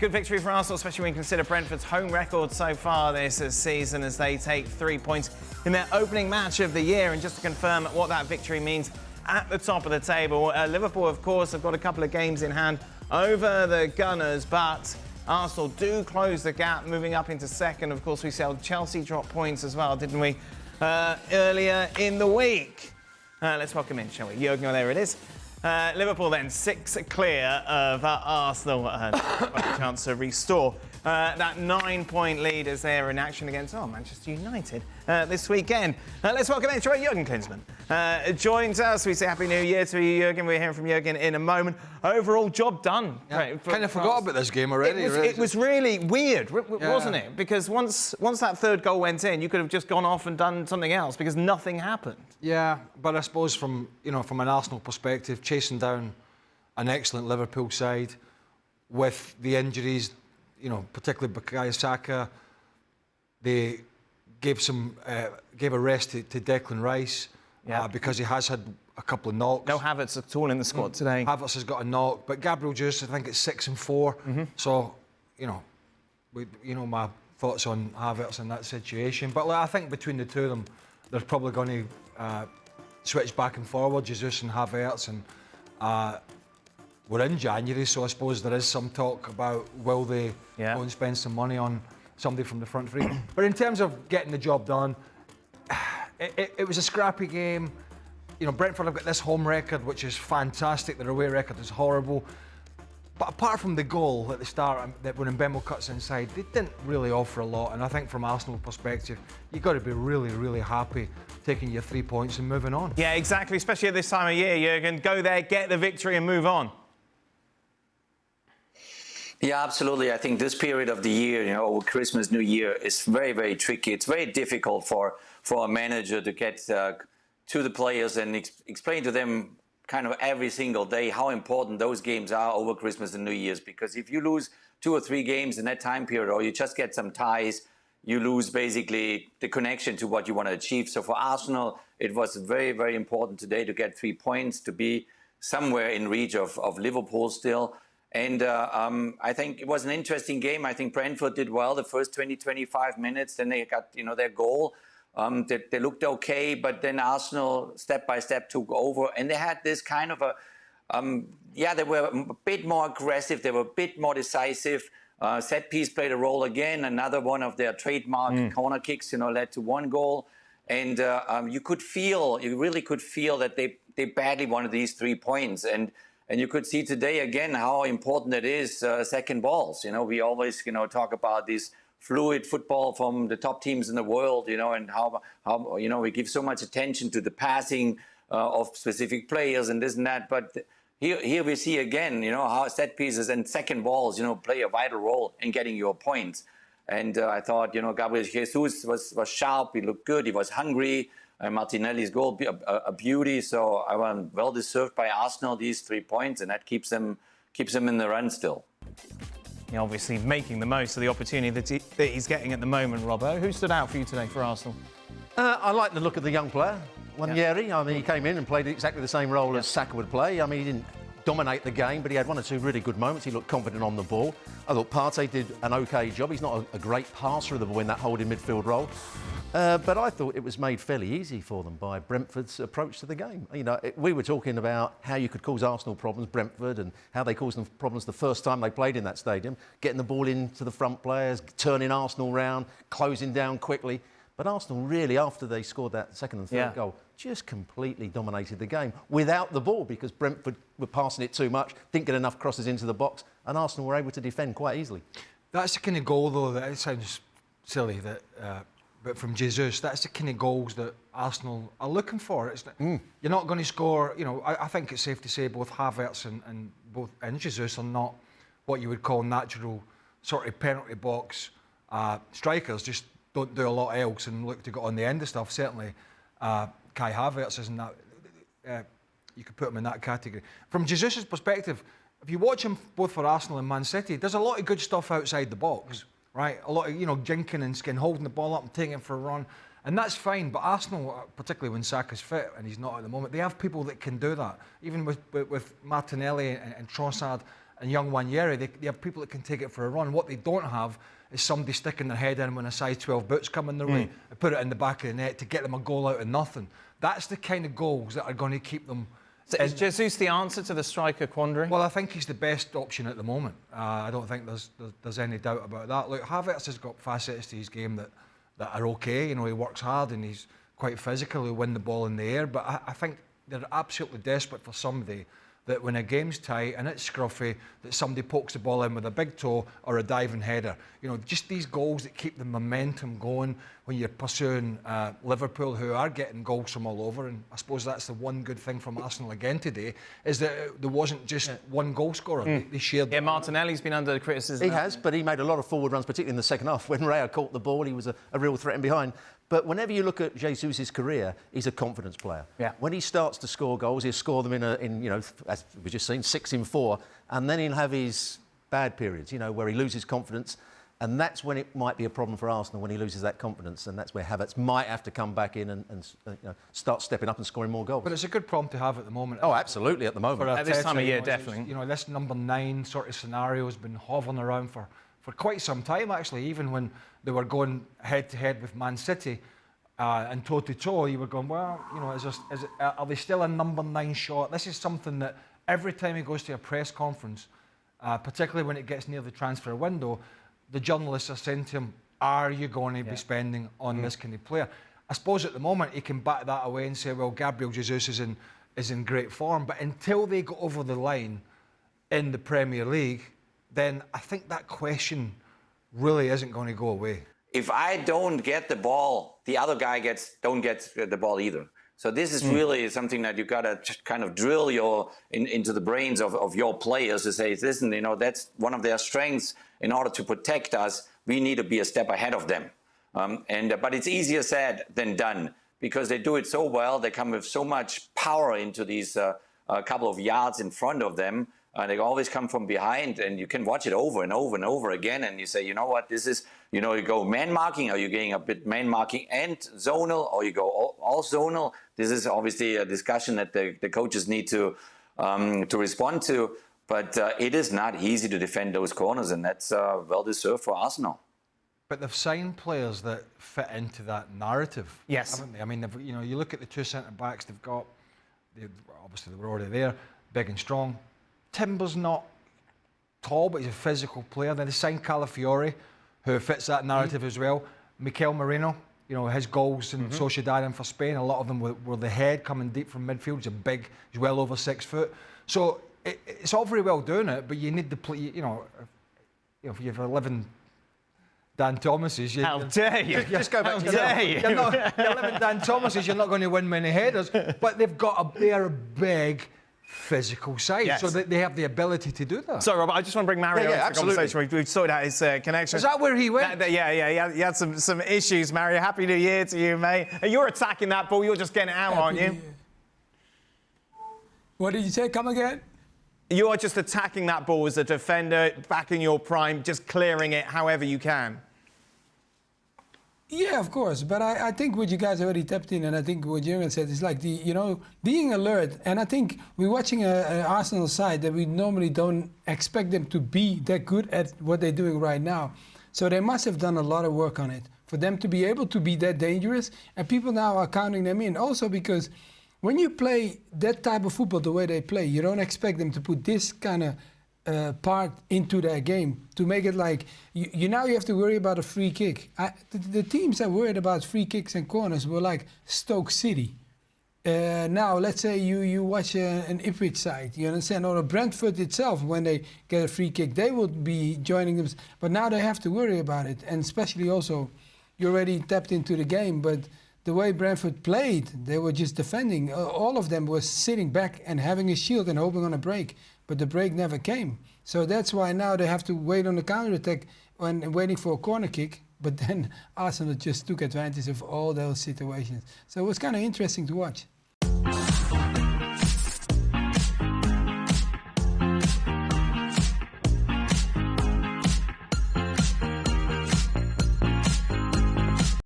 good victory for Arsenal, especially when you consider Brentford's home record so far this season as they take 3 points in their opening match of the year. And just to confirm what that victory means at the top of the table, Liverpool, of course, have got a couple of games in hand over the Gunners, but Arsenal do close the gap, moving up into second. Of course, we saw Chelsea drop points as well, didn't we, earlier in the week? Let's welcome in, shall we? Jurgen, there it is. Liverpool then 6 clear of Arsenal, a chance to restore that 9-point lead as they're in action against Manchester United this weekend. Let's welcome in Jurgen Klinsmann. Joins us. We say Happy New Year to you, Jurgen. We're hearing from Jurgen in a moment. Overall, job done. Yeah, kind of forgot about this game already. It was really weird, wasn't it? Because once that third goal went in, you could have just gone off and done something else because nothing happened. Yeah, but I suppose from an Arsenal perspective, chasing down an excellent Liverpool side with the injuries, particularly Bukayo Saka, they gave a rest to Declan Rice because he has had a couple of knocks. No Havertz at all in the squad today. Havertz has got a knock, but Gabriel Jesus, I think it's 6 and 4. So, my thoughts on Havertz in that situation. But I think between the two of them, they're probably going to switch back and forward, Jesus and Havertz, and we're in January, so I suppose there is some talk about will they go and spend some money on somebody from the front three. But in terms of getting the job done, it was a scrappy game. Brentford have got this home record, which is fantastic. Their away record is horrible. But apart from the goal at the start, that when Mbemo cuts inside, they didn't really offer a lot. And I think from Arsenal perspective, you've got to be really, really happy taking your 3 points and moving on. Yeah, exactly, especially at this time of year, Jurgen. Go there, get the victory and move on. Yeah, absolutely. I think this period of the year, over Christmas, New Year, is very, very tricky. It's very difficult for a manager to get to the players and explain to them kind of every single day how important those games are over Christmas and New Year's. Because if you lose 2 or 3 games in that time period, or you just get some ties, you lose basically the connection to what you want to achieve. So for Arsenal, it was very, very important today to get 3 points, to be somewhere in reach of Liverpool still. And I think it was an interesting game. I think Brentford did well the first 20-25 minutes. Then they got, their goal. They looked okay, but then Arsenal step by step took over, and they had this kind of they were a bit more aggressive. They were a bit more decisive. Set piece played a role again. Another one of their trademark corner kicks, led to 1 goal. And you really could feel that they badly wanted these 3 points. And you could see today again how important it is, second balls. We always, talk about this fluid football from the top teams in the world, and how we give so much attention to the passing of specific players and this and that. But here we see again, how set pieces and second balls, play a vital role in getting your points. And I thought, Gabriel Jesus was sharp. He looked good. He was hungry. Martinelli's goal, a beauty. So I won well deserved by Arsenal, these 3 points, and that keeps them in the run still. Yeah, obviously making the most of the opportunity that he's getting at the moment, Robbo. Who stood out for you today for Arsenal? I like the look of the young player, Wanyeri. I mean, he came in and played exactly the same role as Saka would play. I mean, he didn't dominate the game, but he had 1 or 2 really good moments. He looked confident on the ball. I thought Partey did an OK job. He's not a great passer of the ball in that holding midfield role. But I thought it was made fairly easy for them by Brentford's approach to the game. We were talking about how you could cause Arsenal problems, Brentford, and how they caused them problems the first time they played in that stadium, getting the ball into the front players, turning Arsenal round, closing down quickly. But Arsenal really, after they scored that second and third goal, just completely dominated the game without the ball because Brentford were passing it too much, didn't get enough crosses into the box, and Arsenal were able to defend quite easily. That's the kind of goal, though, that it sounds silly, but from Jesus, that's the kind of goals that Arsenal are looking for. You're not going to score, I think it's safe to say both Havertz and Jesus are not what you would call natural sort of penalty box strikers, just don't do a lot else and look to get on the end of stuff. Certainly, Kai Havertz isn't that. You could put him in that category. From Jesus' perspective, if you watch him both for Arsenal and Man City, there's a lot of good stuff outside the box. Right, a lot of jinking and skin, holding the ball up and taking it for a run, and that's fine. But Arsenal, particularly when Saka's fit and he's not at the moment, they have people that can do that. Even with Martinelli and Trossard, and young Wanyeri, they have people that can take it for a run. What they don't have is somebody sticking their head in when a size 12 boots come in their way and put it in the back of the net to get them a goal out of nothing. That's the kind of goals that are going to keep them. So is Jesus the answer to the striker quandary? Well, I think he's the best option at the moment. I don't think there's any doubt about that. Look, Havertz has got facets to his game that are okay. You know, he works hard and he's quite physical. He'll win the ball in the air. But I think they're absolutely desperate for somebody that when a game's tight and it's scruffy, that somebody pokes the ball in with a big toe or a diving header. You know, just these goals that keep the momentum going when you're pursuing Liverpool, who are getting goals from all over. And I suppose that's the one good thing from Arsenal again today, is that there wasn't just one goal scorer. They shared. Yeah, Martinelli's been under the criticism. He has, but he made a lot of forward runs, particularly in the second half. When Raya caught the ball, he was a real threat in behind. But whenever you look at Jesus' career, he's a confidence player. Yeah. When he starts to score goals, he'll score them in you know, as we've just seen, 6 in 4, and then he'll have his bad periods, you know, where he loses confidence, and that's when it might be a problem for Arsenal, when he loses that confidence, and that's where Havertz might have to come back in and you know, start stepping up and scoring more goals. But it's a good problem to have at the moment. Oh, absolutely, at the moment. At this time of year, you know, definitely. You know, this number 9 sort of scenario has been hovering around for quite some time, actually. Even when they were going head-to-head with Man City and toe-to-toe, you were going, well, you know, are they still a number 9 shot? This is something that every time he goes to a press conference, particularly when it gets near the transfer window, the journalists are saying to him, are you going to be spending on this kind of player? I suppose at the moment he can back that away and say, well, Gabriel Jesus is in great form. But until they go over the line in the Premier League, then I think that question really isn't going to go away. If I don't get the ball, the other guy don't get the ball either. So this is really something that you got to kind of drill into the brains of your players to say, listen, you know, that's one of their strengths. In order to protect us, we need to be a step ahead of them. But it's easier said than done, because they do it so well. They come with so much power into these couple of yards in front of them. They always come from behind, and you can watch it over and over and over again. And you say, you know what, this is, you know, you go man marking, or you're getting a bit man marking and zonal, or you go all zonal. This is obviously a discussion that the coaches need to respond to. But it is not easy to defend those corners, and that's well deserved for Arsenal. But they've signed players that fit into that narrative, yes, haven't they? I mean, you know, you look at the 2 centre backs they've got. Obviously, they were already there, big and strong. Timber's not tall, but he's a physical player. Then they signed Calafiori, who fits that narrative as well. Mikel Merino, you know, his goals in Sociedad and for Spain, a lot of them were the head coming deep from midfield. He's well over 6 foot. So it's all very well doing it, but you need to play. You know, if you have 11 Dan Thomases, how dare you? Just go back to you're 11 Dan Thomases, you're not going to win many headers. But they're a big physical side, yes, so they have the ability to do that. Sorry, Robert, I just want to bring Mario into the conversation. We've sorted out his connection. Is that where he went? He had some issues, Mario. Happy New Year to you, mate. You're attacking that ball, you're just getting it out, aren't you? What did you say? Come again? You are just attacking that ball as a defender, back in your prime, just clearing it however you can. Yeah, of course. But I think what you guys already tapped in, and I think what Jurgen said is like being alert. And I think we're watching an Arsenal side that we normally don't expect them to be that good at what they're doing right now. So they must have done a lot of work on it for them to be able to be that dangerous. And people now are counting them in. Also because when you play that type of football the way they play, you don't expect them to put this kind of part into their game to make it like you now you have to worry about a free kick. The teams that worried about free kicks and corners were like Stoke City. Now let's say you watch an Ipswich side, you understand, or a Brentford itself, when they get a free kick they would be joining them, but now they have to worry about it. And especially also, you already tapped into the game, but the way Brentford played, they were just defending. All of them were sitting back and having a shield and hoping on a break. But the break never came. So that's why now they have to wait on the counter-attack and waiting for a corner kick. But then Arsenal just took advantage of all those situations. So it was kind of interesting to watch.